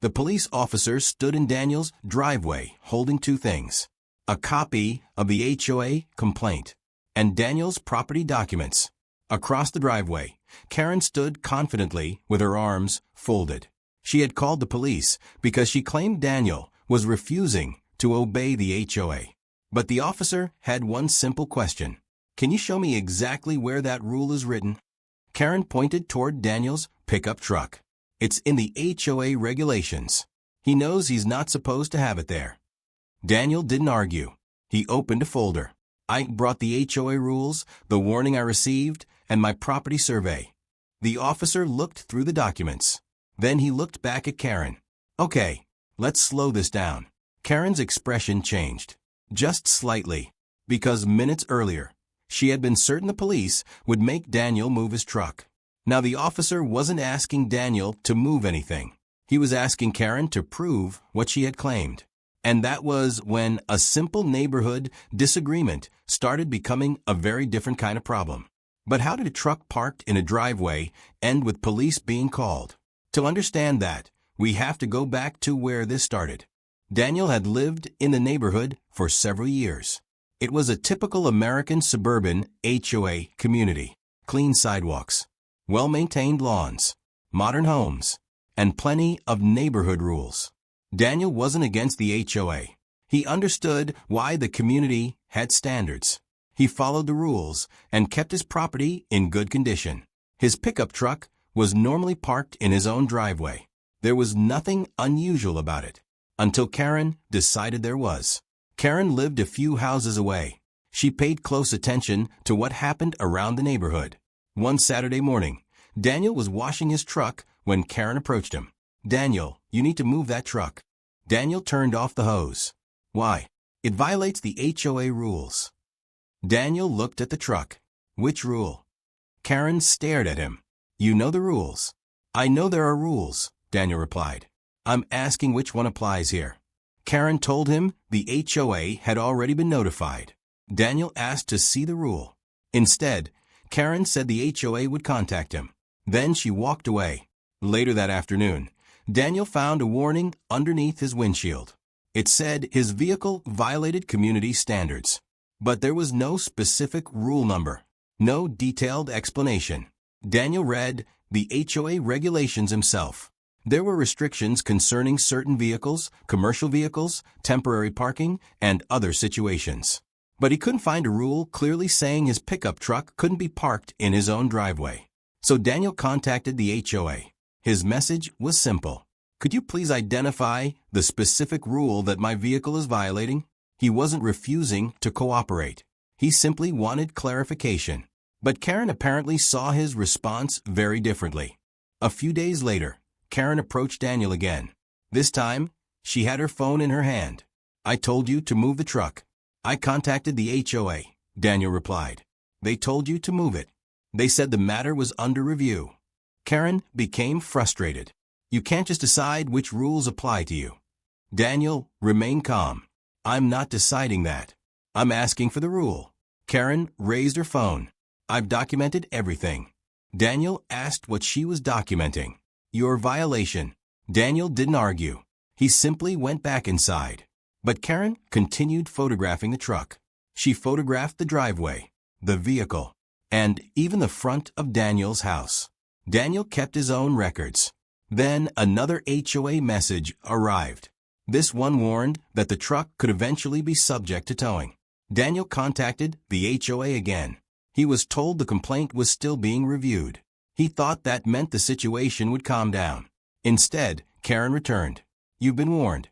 The police officer stood in Daniel's driveway holding two things: a copy of the HOA complaint and Daniel's property documents. Across the driveway, Karen stood confidently with her arms folded. She had called the police because she claimed Daniel was refusing to obey the HOA. But the officer had one simple question: "Can you show me exactly where that rule is written?" Karen pointed toward Daniel's pickup truck. "It's in the HOA regulations. He knows he's not supposed to have it there." Daniel didn't argue. He opened a folder. "I brought the HOA rules, the warning I received, and my property survey." The officer looked through the documents. Then he looked back at Karen. "Okay, let's slow this down." Karen's expression changed. Just slightly. Because minutes earlier, she had been certain the police would make Daniel move his truck. Now the officer wasn't asking Daniel to move anything. He was asking Karen to prove what she had claimed. And that was when a simple neighborhood disagreement started becoming a very different kind of problem. But how did a truck parked in a driveway end with police being called? To understand that, we have to go back to where this started. Daniel had lived in the neighborhood for several years. It was a typical American suburban HOA community. Clean sidewalks, well-maintained lawns, modern homes, and plenty of neighborhood rules. Daniel wasn't against the HOA. He understood why the community had standards. He followed the rules and kept his property in good condition. His pickup truck was normally parked in his own driveway. There was nothing unusual about it. Until Karen decided there was. Karen lived a few houses away. She paid close attention to what happened around the neighborhood. One Saturday morning, Daniel was washing his truck when Karen approached him. "Daniel, you need to move that truck." Daniel turned off the hose. "Why?" "It violates the HOA rules." Daniel looked at the truck. "Which rule?" Karen stared at him. "You know the rules." "I know there are rules," Daniel replied. "I'm asking which one applies here." Karen told him the HOA had already been notified. Daniel asked to see the rule. Instead, Karen said the HOA would contact him. Then she walked away. Later that afternoon, Daniel found a warning underneath his windshield. It said his vehicle violated community standards. But there was no specific rule number, no detailed explanation. Daniel read the HOA regulations himself. There were restrictions concerning certain vehicles, commercial vehicles, temporary parking, and other situations. But he couldn't find a rule clearly saying his pickup truck couldn't be parked in his own driveway. So Daniel contacted the HOA. His message was simple. "Could you please identify the specific rule that my vehicle is violating?" He wasn't refusing to cooperate. He simply wanted clarification. But Karen apparently saw his response very differently. A few days later, Karen approached Daniel again. This time, she had her phone in her hand. "I told you to move the truck." "I contacted the HOA," Daniel replied. "They told you to move it. They said the matter was under review." Karen became frustrated. "You can't just decide which rules apply to you." Daniel remained calm. "I'm not deciding that. I'm asking for the rule." Karen raised her phone. "I've documented everything." Daniel asked what she was documenting. "Your violation." Daniel didn't argue. He simply went back inside. But Karen continued photographing the truck. She photographed the driveway, the vehicle, and even the front of Daniel's house. Daniel kept his own records. Then another HOA message arrived. This one warned that the truck could eventually be subject to towing. Daniel contacted the HOA again. He was told the complaint was still being reviewed. He thought that meant the situation would calm down. Instead, Karen returned. "You've been warned."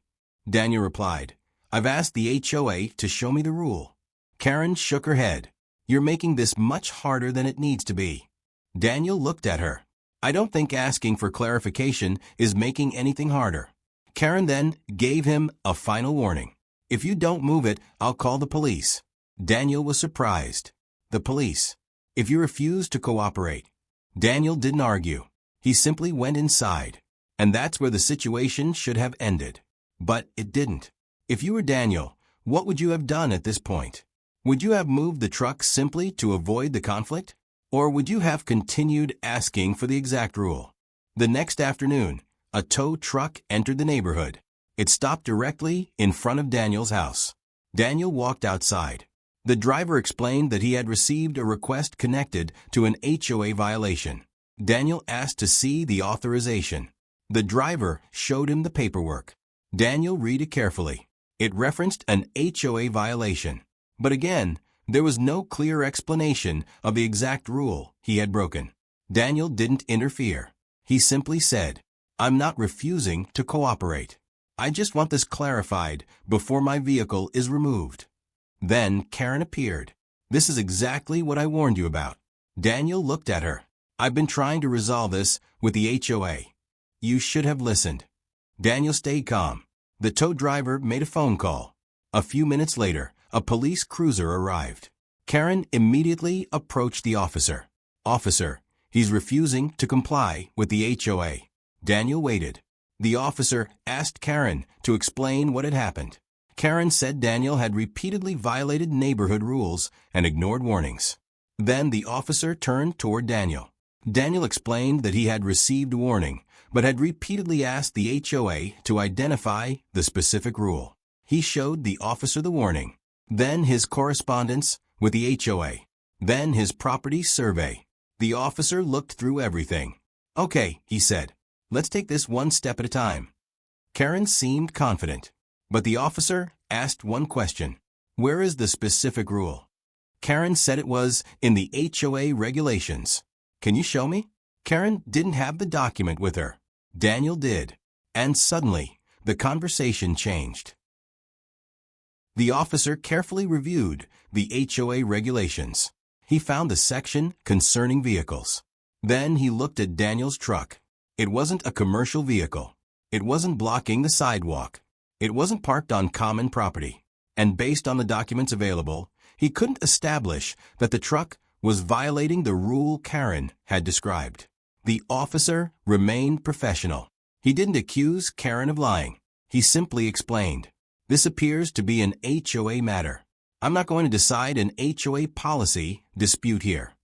Daniel replied, "I've asked the HOA to show me the rule." Karen shook her head. "You're making this much harder than it needs to be." Daniel looked at her. "I don't think asking for clarification is making anything harder." Karen then gave him a final warning. "If you don't move it, I'll call the police." Daniel was surprised. The police. If you refuse to cooperate. Daniel didn't argue. He simply went inside. And that's where the situation should have ended. But it didn't. If you were Daniel, what would you have done at this point? Would you have moved the truck simply to avoid the conflict? Or would you have continued asking for the exact rule? The next afternoon, a tow truck entered the neighborhood. It stopped directly in front of Daniel's house. Daniel walked outside. The driver explained that he had received a request connected to an HOA violation. Daniel asked to see the authorization. The driver showed him the paperwork. Daniel read it carefully. It referenced an HOA violation. But again, there was no clear explanation of the exact rule he had broken. Daniel didn't interfere. He simply said, "I'm not refusing to cooperate. I just want this clarified before my vehicle is removed." Then Karen appeared. "This is exactly what I warned you about." Daniel looked at her. "I've been trying to resolve this with the HOA. You should have listened." Daniel stayed calm. The tow driver made a phone call. A few minutes later, a police cruiser arrived. Karen immediately approached the officer. "Officer, he's refusing to comply with the HOA." Daniel waited. The officer asked Karen to explain what had happened. Karen said Daniel had repeatedly violated neighborhood rules and ignored warnings. Then the officer turned toward Daniel. Daniel explained that he had received warning, but had repeatedly asked the HOA to identify the specific rule. He showed the officer the warning, then his correspondence with the HOA, then his property survey. The officer looked through everything. "Okay," he said. "Let's take this one step at a time." Karen seemed confident, but the officer asked one question. "Where is the specific rule?" Karen said it was in the HOA regulations. "Can you show me?" Karen didn't have the document with her. Daniel did. And suddenly, the conversation changed. The officer carefully reviewed the HOA regulations. He found the section concerning vehicles. Then he looked at Daniel's truck. It wasn't a commercial vehicle. It wasn't blocking the sidewalk. It wasn't parked on common property. And based on the documents available, he couldn't establish that the truck was violating the rule Karen had described. The officer remained professional. He didn't accuse Karen of lying. He simply explained, "This appears to be an HOA matter. I'm not going to decide an HOA policy dispute here."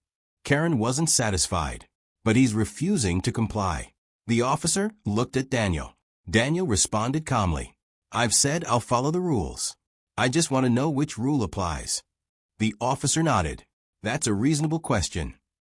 Karen wasn't satisfied, but he's refusing to comply. The officer looked at Daniel. Daniel responded calmly, "I've said I'll follow the rules. I just want to know which rule applies." The officer nodded. "That's a reasonable question."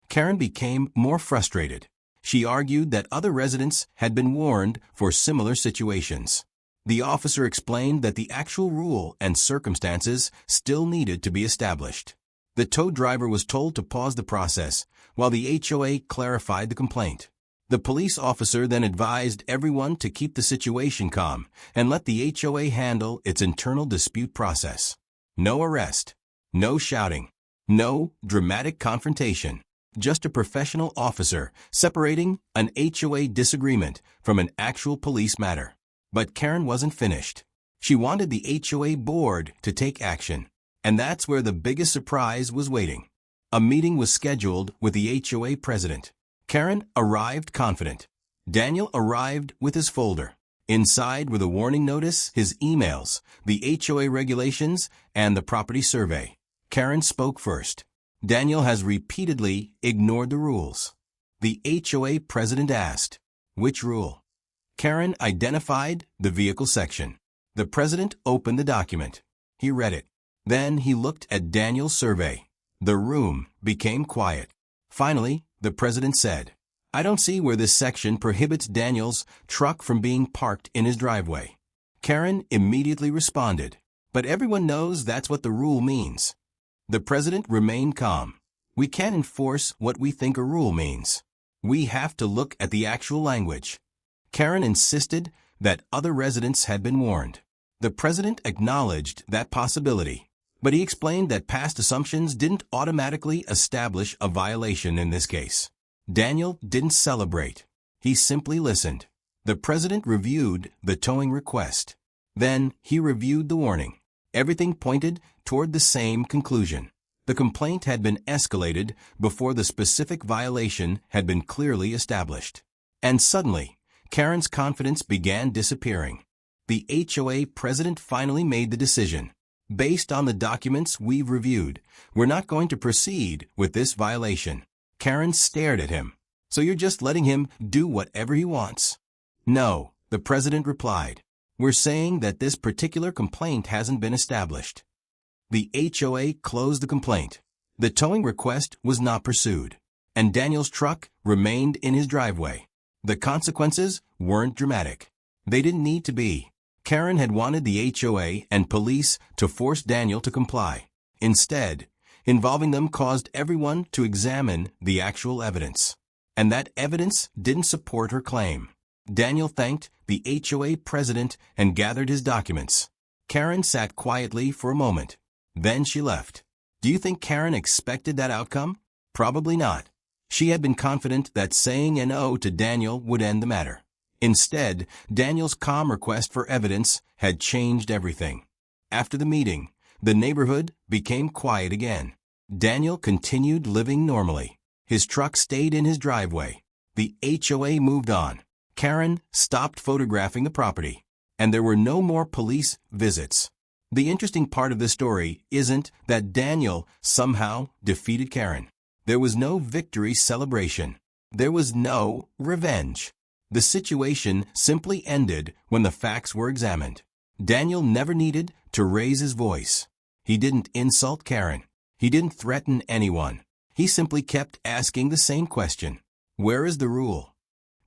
Karen became more frustrated. She argued that other residents had been warned for similar situations. The officer explained that the actual rule and circumstances still needed to be established. The tow driver was told to pause the process while the HOA clarified the complaint. The police officer then advised everyone to keep the situation calm and let the HOA handle its internal dispute process. No arrest, no shouting, no dramatic confrontation. Just a professional officer separating an HOA disagreement from an actual police matter. But Karen wasn't finished. She wanted the HOA board to take action. And that's where the biggest surprise was waiting. A meeting was scheduled with the HOA president. Karen arrived confident. Daniel arrived with his folder. Inside were the warning notice, his emails, the HOA regulations, and the property survey. Karen spoke first. "Daniel has repeatedly ignored the rules." The HOA president asked, "Which rule?" Karen identified the vehicle section. The president opened the document. He read it. Then he looked at Daniel's survey. The room became quiet. Finally, the president said, "I don't see where this section prohibits Daniel's truck from being parked in his driveway." Karen immediately responded, "But everyone knows that's what the rule means." The president remained calm. "We can't enforce what we think a rule means. We have to look at the actual language." Karen insisted that other residents had been warned. The president acknowledged that possibility, but he explained that past assumptions didn't automatically establish a violation in this case. Daniel didn't celebrate. He simply listened. The president reviewed the towing request. Then he reviewed the warning. Everything pointed toward the same conclusion. The complaint had been escalated before the specific violation had been clearly established. And suddenly, Karen's confidence began disappearing. The HOA president finally made the decision. "Based on the documents we've reviewed, we're not going to proceed with this violation." Karen stared at him. "So you're just letting him do whatever he wants?" No, the president replied. We're saying that this particular complaint hasn't been established. The HOA closed the complaint. The towing request was not pursued, and Daniel's truck remained in his driveway. The consequences weren't dramatic. They didn't need to be. Karen had wanted the HOA and police to force Daniel to comply. Instead, involving them caused everyone to examine the actual evidence. And that evidence didn't support her claim. Daniel thanked the HOA president and gathered his documents. Karen sat quietly for a moment. Then she left. Do you think Karen expected that outcome? Probably not. She had been confident that saying no to Daniel would end the matter. Instead, Daniel's calm request for evidence had changed everything. After the meeting, the neighborhood became quiet again. Daniel continued living normally. His truck stayed in his driveway. The HOA moved on. Karen stopped photographing the property, and there were no more police visits. The interesting part of this story isn't that Daniel somehow defeated Karen. There was no victory celebration. There was no revenge. The situation simply ended when the facts were examined. Daniel never needed to raise his voice. He didn't insult Karen. He didn't threaten anyone. He simply kept asking the same question. Where is the rule?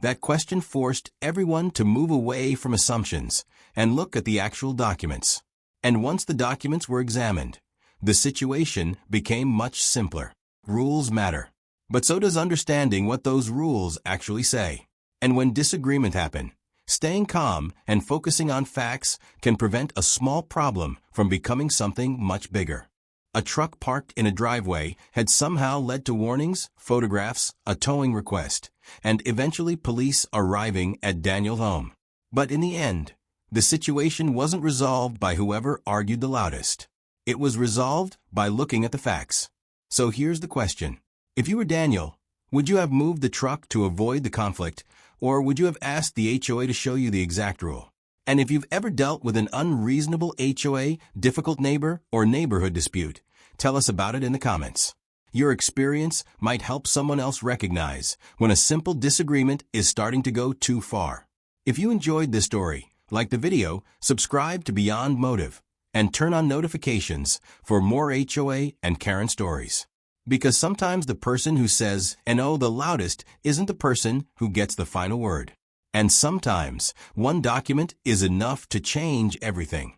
That question forced everyone to move away from assumptions and look at the actual documents. And once the documents were examined, the situation became much simpler. Rules matter. But so does understanding what those rules actually say. And when disagreement happens, staying calm and focusing on facts can prevent a small problem from becoming something much bigger. A truck parked in a driveway had somehow led to warnings, photographs, a towing request, and eventually police arriving at Daniel's home. But in the end, the situation wasn't resolved by whoever argued the loudest. It was resolved by looking at the facts. So here's the question. If you were Daniel, would you have moved the truck to avoid the conflict, or would you have asked the HOA to show you the exact rule? And if you've ever dealt with an unreasonable HOA, difficult neighbor, or neighborhood dispute, tell us about it in the comments. Your experience might help someone else recognize when a simple disagreement is starting to go too far. If you enjoyed this story, like the video, subscribe to Beyond Motive, and turn on notifications for more HOA and Karen stories. Because sometimes the person who says "no" the loudest isn't the person who gets the final word. And sometimes one document is enough to change everything.